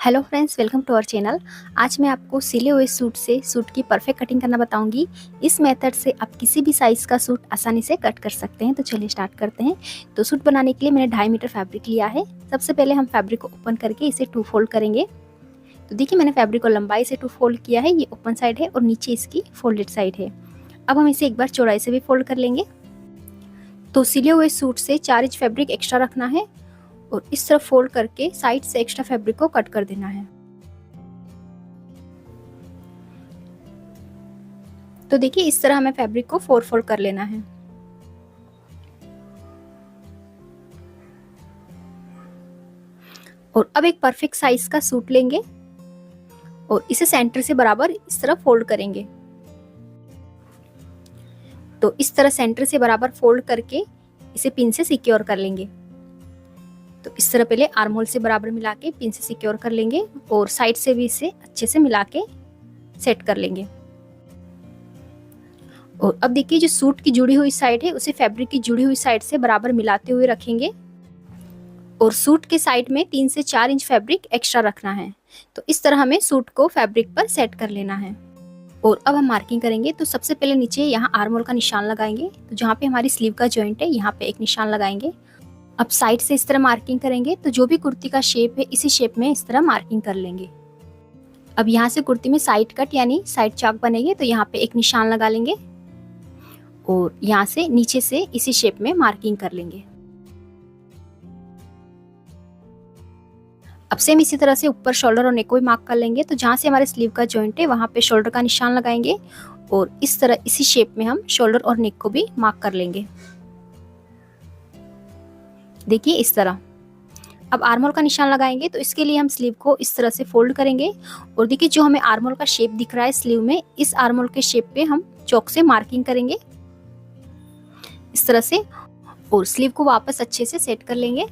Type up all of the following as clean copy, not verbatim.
Hello friends, welcome to our channel. आज मैं आपको सिले हुए सूट से सूट की परफेक्ट कटिंग करना बताऊंगी। इस मेथड से आप किसी भी साइज़ का सूट आसानी से कट कर सकते हैं। तो चलिए स्टार्ट करते हैं। तो सूट बनाने के लिए मैंने 2.5 मीटर फैब्रिक लिया है। सबसे पहले हम फैब्रिक को ओपन करके इसे 2 फोल्ड करेंगे। तो देखिए, मैंने फैब्रिक को लंबाई से 2 फोल्ड किया है। ये ओपन साइड है और नीचे इसकी फोल्डेड साइड है। अब हम इसे एक बार चौड़ाई से भी फोल्ड कर लेंगे। तो सिले हुए सूट से 4 इंच फैब्रिक एक्स्ट्रा रखना है और इस तरफ फोल्ड करके साइड से एक्स्ट्रा फैब्रिक को कट कर देना है। तो देखिए, इस तरह हमें फैब्रिक को 4 फोल्ड कर लेना है। और अब एक परफेक्ट साइज का सूट लेंगे और इसे सेंटर से बराबर इस तरह फोल्ड करेंगे। तो इस तरह सेंटर से बराबर फोल्ड करके इसे पिन से सिक्योर कर लेंगे। तो इस तरह पहले आर्म होल से बराबर मिला के पिन से सिक्योर कर लेंगे और साइड से भी इसे अच्छे से मिला के सेट कर लेंगे। और अब देखिए, जो सूट की जुड़ी हुई साइड है उसे फैब्रिक की जुड़ी हुई साइड से बराबर मिलाते हुए रखेंगे और सूट के साइड में 3 से 4 इंच फैब्रिक एक्स्ट्रा रखना है। तो इस तरह हमें सूट को फैब्रिक पर सेट कर लेना है। और अब हम मार्किंग करेंगे। तो सबसे पहले नीचे यहाँ आर्म होल का निशान लगाएंगे। तो जहाँ पे हमारी स्लीव का जॉइंट है यहाँ पे एक निशान लगाएंगे। अब साइड से इस तरह मार्किंग करेंगे। तो जो भी कुर्ती का शेप है इसी शेप में इस तरह मार्किंग कर लेंगे। अब यहाँ से कुर्ती में साइड कट यानी साइड चाक बनेगी। तो यहाँ पे एक निशान लगा लेंगे और यहाँ से नीचे से इसी शेप में मार्किंग कर लेंगे। अब सेम इसी तरह से ऊपर शोल्डर और नेक को भी मार्क कर लेंगे। तो जहाँ से हमारे स्लीव का जॉइंट है वहाँ पे शोल्डर का निशान लगाएंगे और इस तरह इसी शेप में हम शोल्डर और नेक को भी मार्क कर लेंगे। देखिए, इस तरह। अब आर्म होल का निशान लगाएंगे। तो इसके लिए हम स्लीव को इस तरह से फोल्ड करेंगे और देखिए, जो हमें आर्म होल का शेप दिख रहा है स्लीव में, इस आर्म होल के शेप पे हम चॉक से मार्किंग करेंगे इस तरह से और स्लीव को वापस अच्छे से सेट कर लेंगे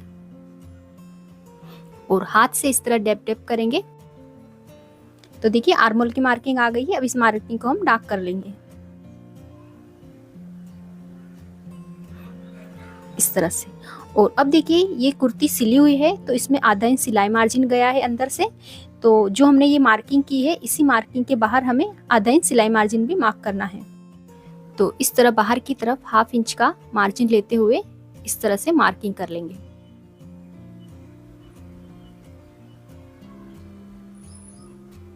और हाथ से इस तरह डैप डैप करेंगे। तो देखिए, आर्म होल की मार्किंग आ गई है। अब इस मार्किंग को हम डार्क कर लेंगे इस तरह से। और अब देखिए, ये कुर्ती सिली हुई है तो इसमें आधा इंच सिलाई मार्जिन गया है अंदर से। तो जो हमने ये मार्किंग की है इसी मार्किंग के बाहर हमें आधा इंच सिलाई मार्जिन भी मार्क करना है। तो इस तरह बाहर की तरफ ½ इंच का मार्जिन लेते हुए इस तरह से मार्किंग कर लेंगे।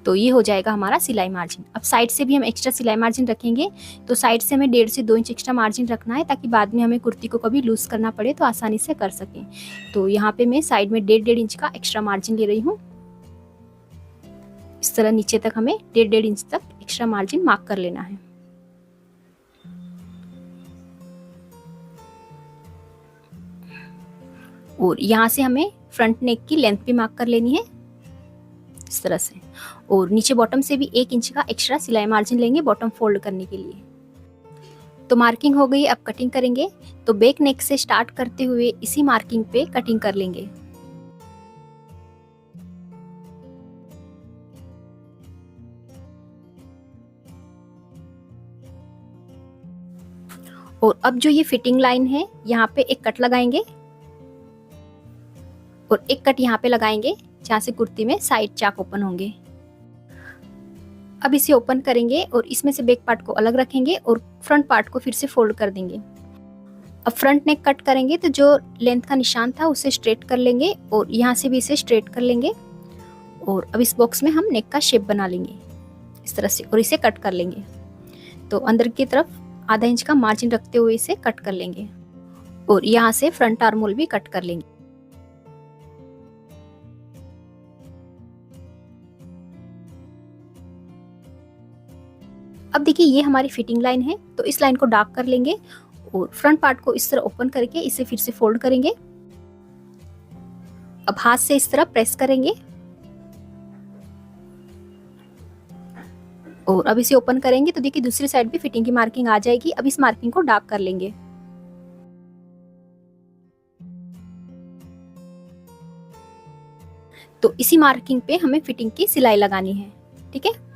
तो ये हो जाएगा हमारा सिलाई मार्जिन। अब साइड से भी हम एक्स्ट्रा सिलाई मार्जिन रखेंगे। तो साइड से हमें 1.5 से 2 इंच एक्स्ट्रा मार्जिन रखना है ताकि बाद में हमें कुर्ती को कभी लूज करना पड़े तो आसानी से कर सकें। तो यहाँ पे मैं साइड में 1.5 इंच का एक्स्ट्रा मार्जिन ले रही हूँ। इस तरह नीचे तक हमें 1.5 इंच तक एक्स्ट्रा मार्जिन मार्क कर लेना है। और यहाँ से हमें फ्रंट नेक की लेंथ भी मार्क कर लेनी है इस तरह से। और नीचे बॉटम से भी 1 इंच का एक्स्ट्रा सिलाई मार्जिन लेंगे बॉटम फोल्ड करने के लिए। तो मार्किंग हो गई। अब कटिंग करेंगे। तो बैक नेक से स्टार्ट करते हुए इसी मार्किंग पे कटिंग कर लेंगे। और अब जो ये फिटिंग लाइन है यहाँ पे एक कट लगाएंगे और एक कट यहाँ पे लगाएंगे जहाँ से कुर्ती में साइड चाक ओपन होंगे। अब इसे ओपन करेंगे और इसमें से बैक पार्ट को अलग रखेंगे और फ्रंट पार्ट को फिर से फोल्ड कर देंगे। अब फ्रंट नेक कट करेंगे तो जो लेंथ का निशान था उसे स्ट्रेट कर लेंगे और यहाँ से भी इसे स्ट्रेट कर लेंगे। और अब इस बॉक्स में हम नेक का शेप बना लेंगे इस तरह से और इसे कट कर लेंगे। तो अंदर की तरफ ½ इंच का मार्जिन रखते हुए इसे कट कर लेंगे और यहाँ से फ्रंट आर्म होल भी कट कर लेंगे। अब देखिए, ये हमारी फिटिंग लाइन है। तो इस लाइन को डार्क कर लेंगे और फ्रंट पार्ट को इस तरह ओपन करके इसे फिर से फोल्ड करेंगे। अब हाथ से इस तरह प्रेस करेंगे और अब इसे ओपन करेंगे। तो देखिए, दूसरी साइड भी फिटिंग की मार्किंग आ जाएगी। अब इस मार्किंग को डार्क कर लेंगे। तो इसी मार्किंग पे हमें फिटिंग की सिलाई लगानी है। ठीक है।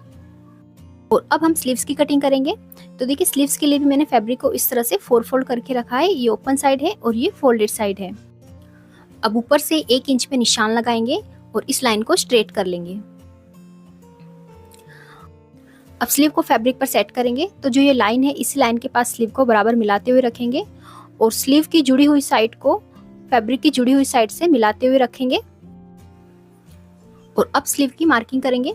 और अब हम स्लीव्स की कटिंग करेंगे। तो देखिए, स्लीव्स के लिए भी मैंने फैब्रिक को इस तरह से 4 फोल्ड करके रखा है। ये ओपन साइड है और ये फोल्डेड साइड है। अब ऊपर से 1 इंच पे निशान लगाएंगे और इस लाइन को स्ट्रेट कर लेंगे। अब स्लीव को फैब्रिक पर सेट करेंगे, तो जो ये लाइन है इसी लाइन के पास स्लीव को बराबर मिलाते हुए रखेंगे और स्लीव की जुड़ी हुई साइड को फैब्रिक की जुड़ी हुई साइड से मिलाते हुए रखेंगे और अब स्लीव की मार्किंग करेंगे।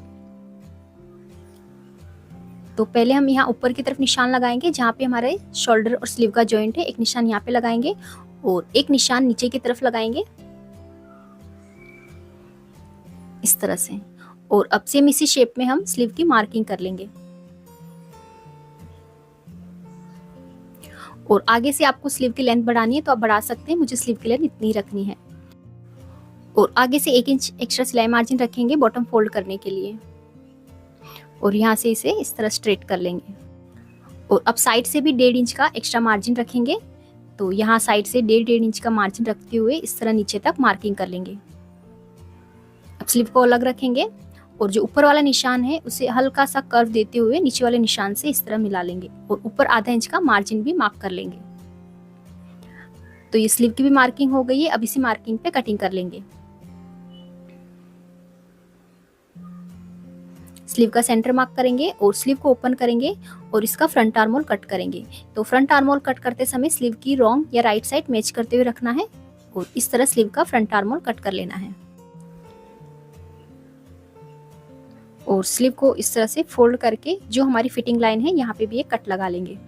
तो पहले हम यहाँ ऊपर की तरफ निशान लगाएंगे, जहाँ पे हमारे शोल्डर और स्लीव का जॉइंट है। एक निशान यहाँ पे लगाएंगे और एक निशान नीचे की तरफ लगाएंगे इस तरह से। और अब सेम इसी शेप में हम स्लीव की मार्किंग कर लेंगे। और आगे से आपको स्लीव की लेंथ बढ़ानी है तो आप बढ़ा सकते हैं, मुझे स्लीव की लेंथ इतनी रखनी है। और आगे से 1 इंच एक्स्ट्रा सिलाई मार्जिन रखेंगे बॉटम फोल्ड करने के लिए और यहाँ से इसे इस तरह स्ट्रेट कर लेंगे। और अब साइड से भी 1.5 इंच का एक्स्ट्रा मार्जिन रखेंगे, तो यहाँ साइड से 1.5 इंच का मार्जिन रखते हुए इस तरह नीचे तक मार्किंग कर लेंगे। अब स्लीव को अलग रखेंगे और जो ऊपर वाला निशान है उसे हल्का सा कर्व देते हुए नीचे वाले निशान से इस तरह मिला लेंगे और ऊपर आधा इंच का मार्जिन भी मार्क कर लेंगे। तो ये स्लीव की भी मार्किंग हो गई है। अब इसी मार्किंग पे कटिंग कर लेंगे। स्लीव का सेंटर मार्क करेंगे और स्लीव को ओपन करेंगे और इसका फ्रंट आर्म होल कट करेंगे। तो फ्रंट आर्म होल कट करते समय स्लीव की रॉन्ग या राइट साइड मैच करते हुए रखना है और इस तरह स्लीव का फ्रंट आर्म होल कट कर लेना है। और स्लीव को इस तरह से फोल्ड करके जो हमारी फिटिंग लाइन है यहाँ पे भी एक कट लगा लेंगे।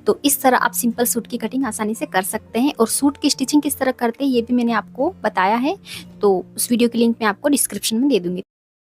तो इस तरह आप सिंपल सूट की कटिंग आसानी से कर सकते हैं। और सूट की स्टिचिंग किस तरह करते हैं ये भी मैंने आपको बताया है, तो उस वीडियो की लिंक मैं आपको डिस्क्रिप्शन में दे दूंगी।